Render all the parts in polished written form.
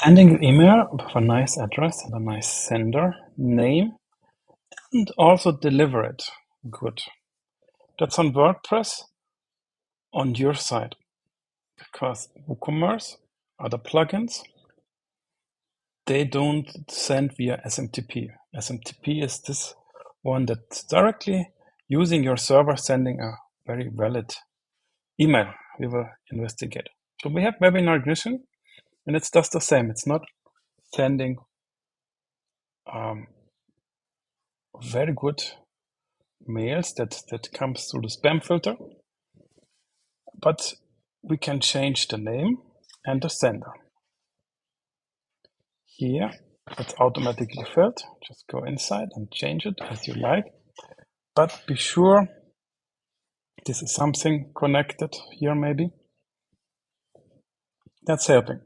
Sending an email with a nice address and a nice sender name, and also deliver it good. That's on WordPress on your side, because WooCommerce, other plugins, they don't send via SMTP. SMTP is this one that's directly using your server, sending a very valid email. We will investigate. So we have Webinarignition, and it's just the same. It's not sending very good mails that comes through the spam filter, but we can change the name and the sender. Here, it's automatically filled. Just go inside and change it as you like, but be sure this is something connected here maybe. That's helping.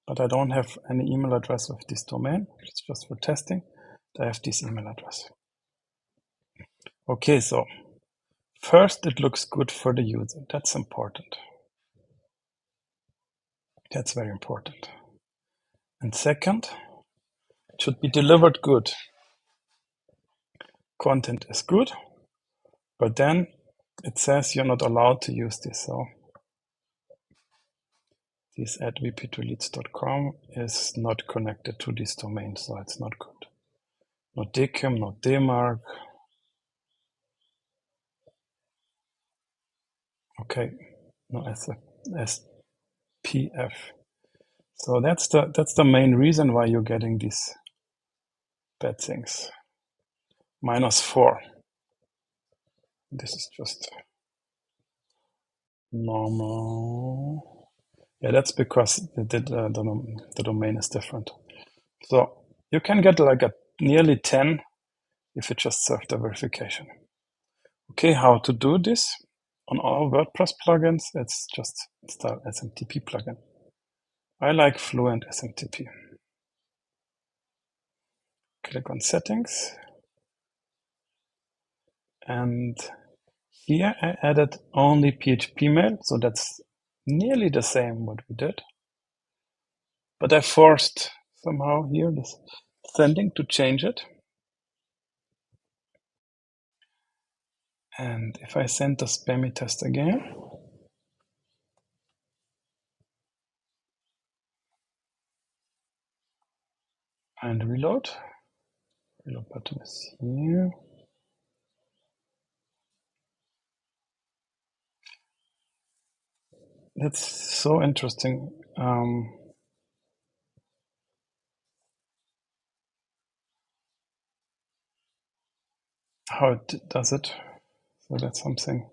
But I don't have any email address of this domain. It's just for testing. I have this email address. Okay, so first it looks good for the user. That's important. That's very important. And second, it should be delivered good. Content is good, but then it says you're not allowed to use this. So this at vp2leads.com is not connected to this domain, so it's not good. Not DKIM, not DMARC. Okay, no SPF. So that's the main reason why you're getting these bad things. -4. This is just normal. Yeah, that's because the domain is different. So you can get like a nearly 10 if you just serve the verification. Okay, how to do this? On all WordPress plugins, it's just install SMTP plugin. I like Fluent SMTP. Click on Settings. And here I added only PHP mail, so that's nearly the same what we did. But I forced somehow here this sending to change it. And if I send the spammy test again, and reload button is here. That's so interesting. How it does it. So that's something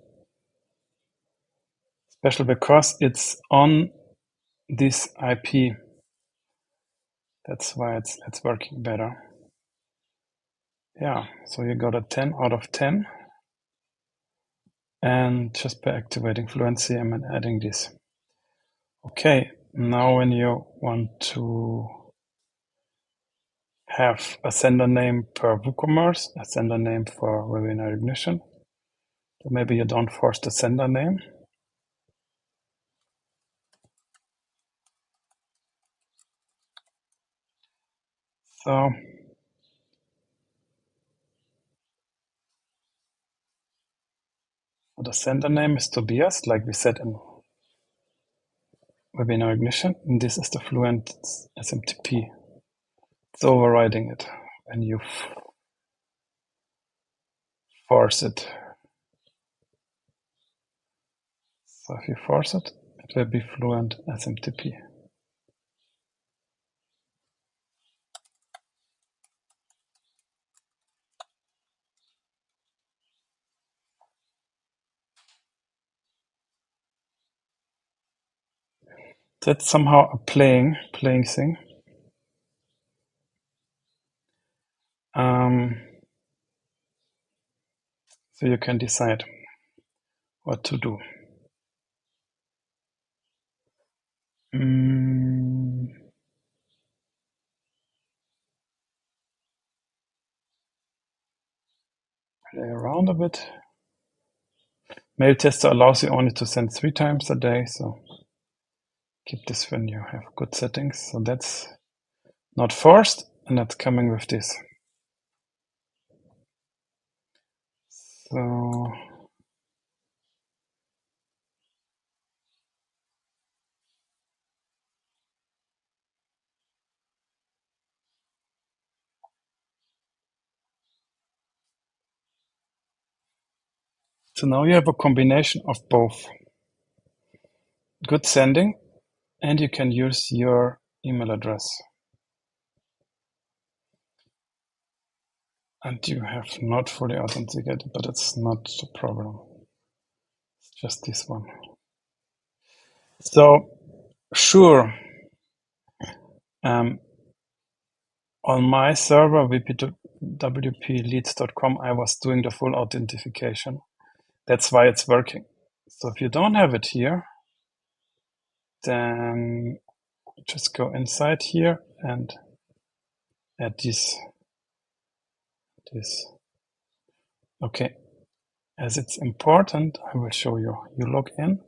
special because it's on this IP. That's why it's working better. Yeah, so you got a 10 out of 10. And just by activating Fluency and adding this. Okay, now when you want to have a sender name per WooCommerce, a sender name for Webinarignition, so maybe you don't force the sender name. So the sender name is Tobias, like we said in Webinarignition, and this is the Fluent SMTP. It's overriding it when you force it. So if you force it, it will be Fluent SMTP. That's somehow a playing thing. So you can decide what to do. Play around a bit. Mail tester allows you only to send 3 times a day, so keep this when you have good settings. So that's not forced, and that's coming with this. So now you have a combination of both. Good sending, and you can use your email address. And you have not fully authenticated, but it's not a problem. It's just this one. So, sure, on my server, wpleads.com, I was doing the full authentication. That's why it's working. So if you don't have it here, then just go inside here and add this. Okay, as it's important, I will show you. You log in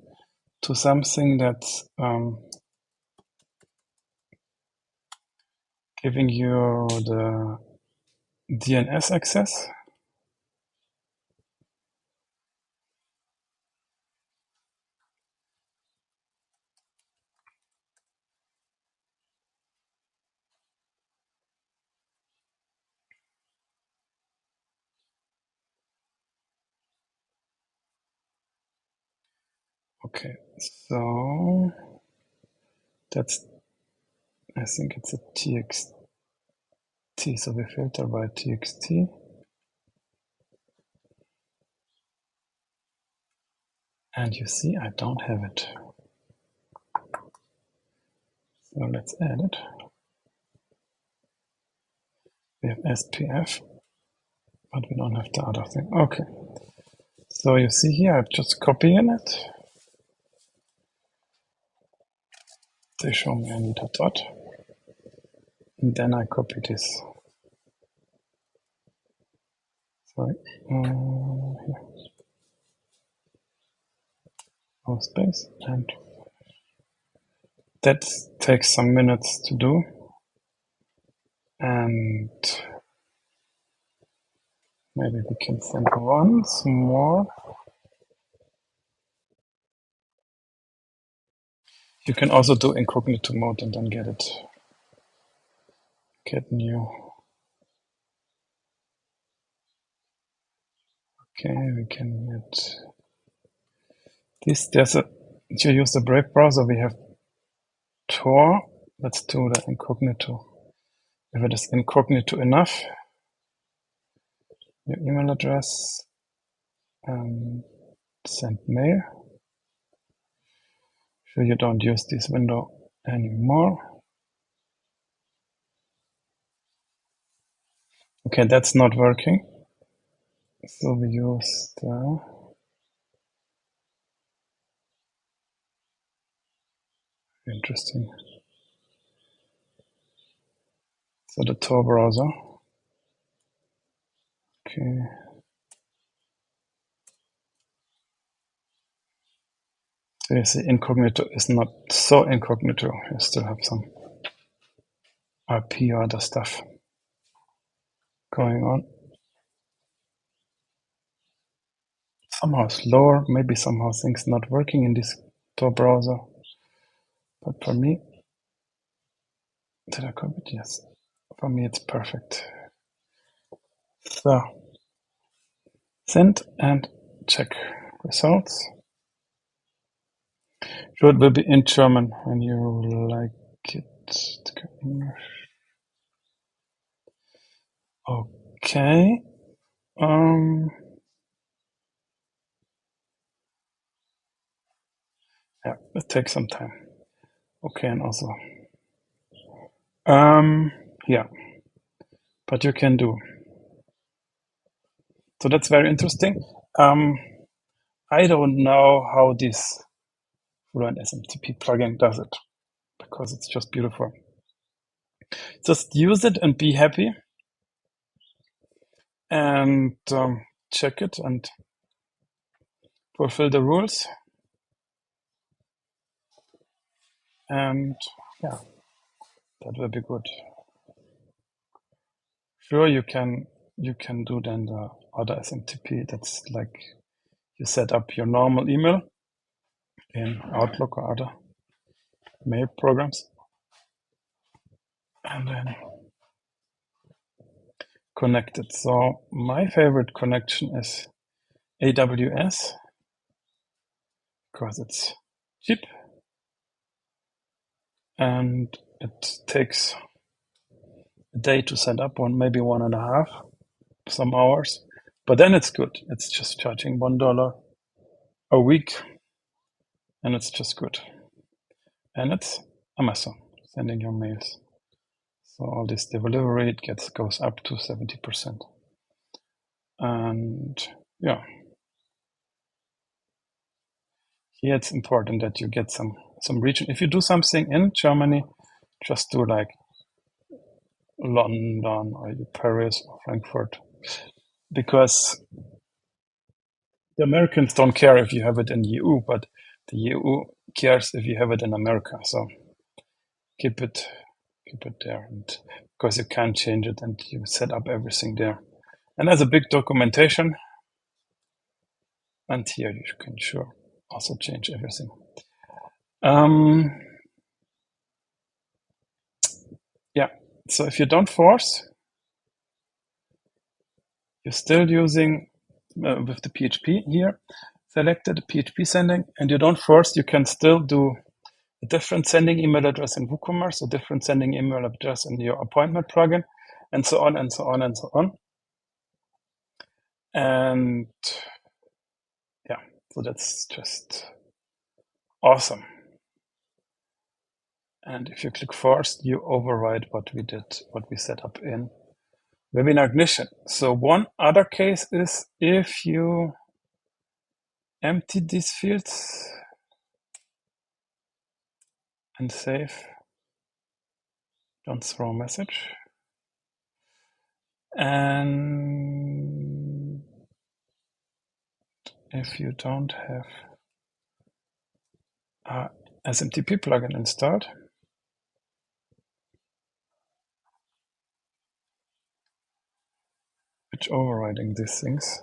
to something that's giving you the DNS access. Okay, so that's, I think it's a TXT, so we filter by TXT. And you see, I don't have it. So let's add it. We have SPF, but we don't have the other thing. Okay, so you see here, I'm just copying it. They show me I need a dot. And then I copy this. Sorry. Here. No space. And that takes some minutes to do. And maybe we can send once more. You can also do incognito mode and then get new. Okay, we can get this. To use the Brave browser, we have Tor. Let's do the incognito. If it is incognito enough, your email address, send mail. So you don't use this window anymore. Okay, that's not working. So we use the interesting. So the Tor browser. Okay. So you see, incognito is not so incognito. You still have some IP or other stuff going on. Somehow slower, maybe somehow things not working in this Tor browser. But for me, did I copy it? Yes. For me, it's perfect. So, send and check results. Sure, it will be in German when you like it. Okay. Yeah, it takes some time. Okay, and also, yeah, but you can do. So that's very interesting. I don't know how this Fluent SMTP plugin does it, because it's just beautiful. Just use it and be happy, and check it and fulfill the rules. and yeah, that will be good. Sure, you can do then the other SMTP. That's like you set up your normal email in Outlook or other mail programs, and then connect it. So my favorite connection is AWS because it's cheap and it takes a day to set up, one maybe 1.5, some hours, but then it's good. It's just charging $1 a week, and it's just good. And it's Amazon sending your mails. So all this delivery it goes up to 70%. And yeah, here it's important that you get some region. If you do something in Germany, just do like London or Paris or Frankfurt, because the Americans don't care if you have it in the EU, but the EU cares if you have it in America. So keep it there, and because you can't change it, and you set up everything there. And there's a big documentation, and here you can sure also change everything. Yeah. So if you don't force, you're still using with the PHP here selected PHP sending, and you don't force, you can still do a different sending email address in WooCommerce, a different sending email address in your appointment plugin, and so on and so on and so on. And yeah, so that's just awesome. And if you click force, you override what we did, what we set up in Webinarignition. So one other case is if you empty these fields and save, don't throw a message. And if you don't have a SMTP plugin installed, which overriding these things,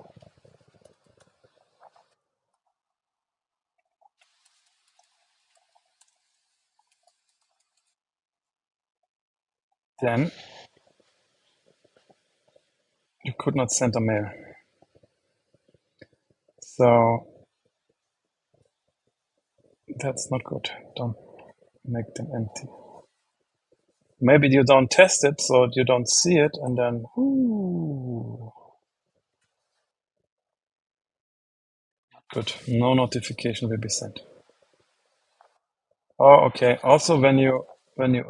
then you could not send a mail. So that's not good. Don't make them empty. Maybe you don't test it, so you don't see it, and then, ooh, good. No notification will be sent. Oh, okay. Also, when you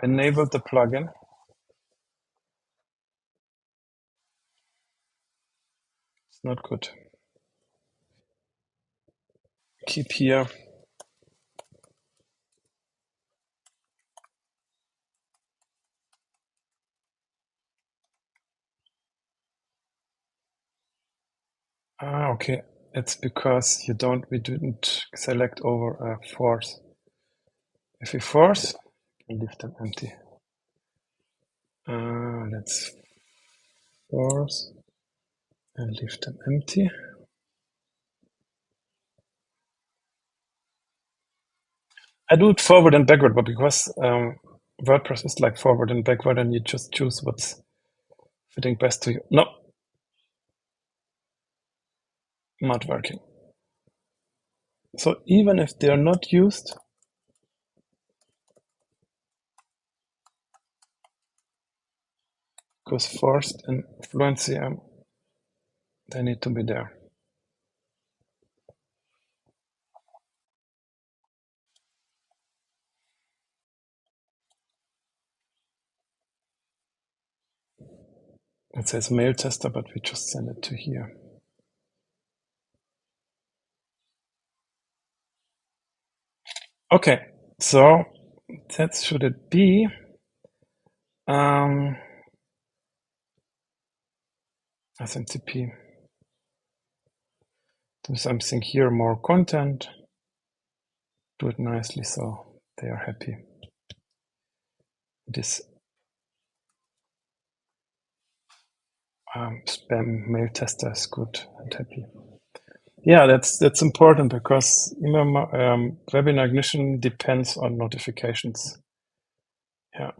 enable the plugin, it's not good. Keep here. Okay. It's because we didn't select over a force. If we force, we leave them empty. Let's force and leave them empty. I do it forward and backward, but because WordPress is like forward and backward, and you just choose what's fitting best to you. No, not working. So even if they are not used, because forced and fluency, they need to be there. It says mail tester, but we just send it to here. Okay, so that should it be. SMTP. Do something here, more content. Do it nicely so they are happy. this spam mail tester is good and happy. Yeah, that's important because Webinarignition depends on notifications. Yeah.